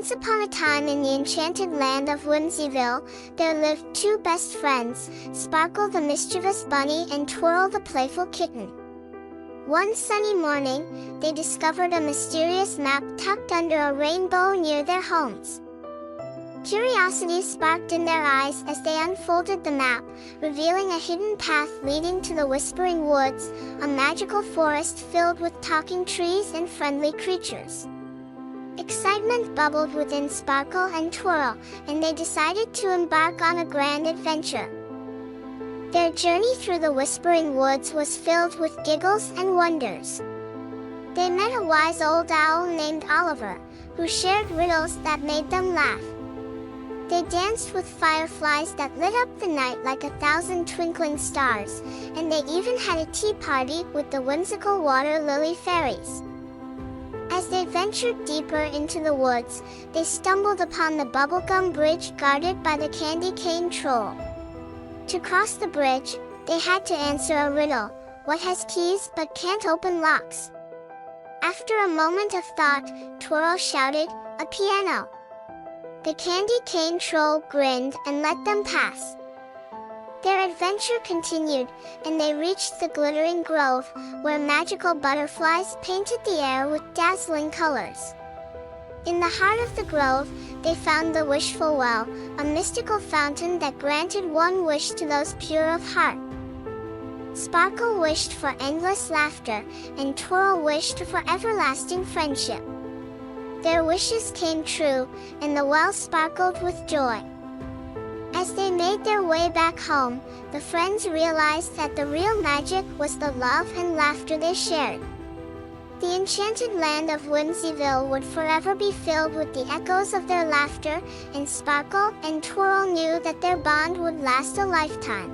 Once upon a time in the enchanted land of Whimsyville, there lived two best friends, Sparkle the mischievous bunny and Twirl the playful kitten. One sunny morning, they discovered a mysterious map tucked under a rainbow near their homes. Curiosity sparked in their eyes as they unfolded the map, revealing a hidden path leading to the Whispering Woods, a magical forest filled with talking trees and friendly creatures. Excitement bubbled within Sparkle and Twirl, and they decided to embark on a grand adventure. Their journey through the Whispering Woods was filled with giggles and wonders. They met a wise old owl named Oliver, who shared riddles that made them laugh. They danced with fireflies that lit up the night like 1,000 twinkling stars, and they even had a tea party with the whimsical water lily fairies. As they ventured deeper into the woods, they stumbled upon the bubblegum bridge guarded by the candy cane troll. To cross the bridge, they had to answer a riddle: what has keys but can't open locks? After a moment of thought, Twirl shouted, "A piano!" The candy cane troll grinned and let them pass. Their adventure continued, and they reached the glittering grove, where magical butterflies painted the air with dazzling colors. In the heart of the grove, they found the Wishful Well, a mystical fountain that granted one wish to those pure of heart. Sparkle wished for endless laughter, and Twirl wished for everlasting friendship. Their wishes came true, and the well sparkled with joy. As they made their way back home, the friends realized that the real magic was the love and laughter they shared. The enchanted land of Whimsyville would forever be filled with the echoes of their laughter, and Sparkle and Twirl knew that their bond would last a lifetime.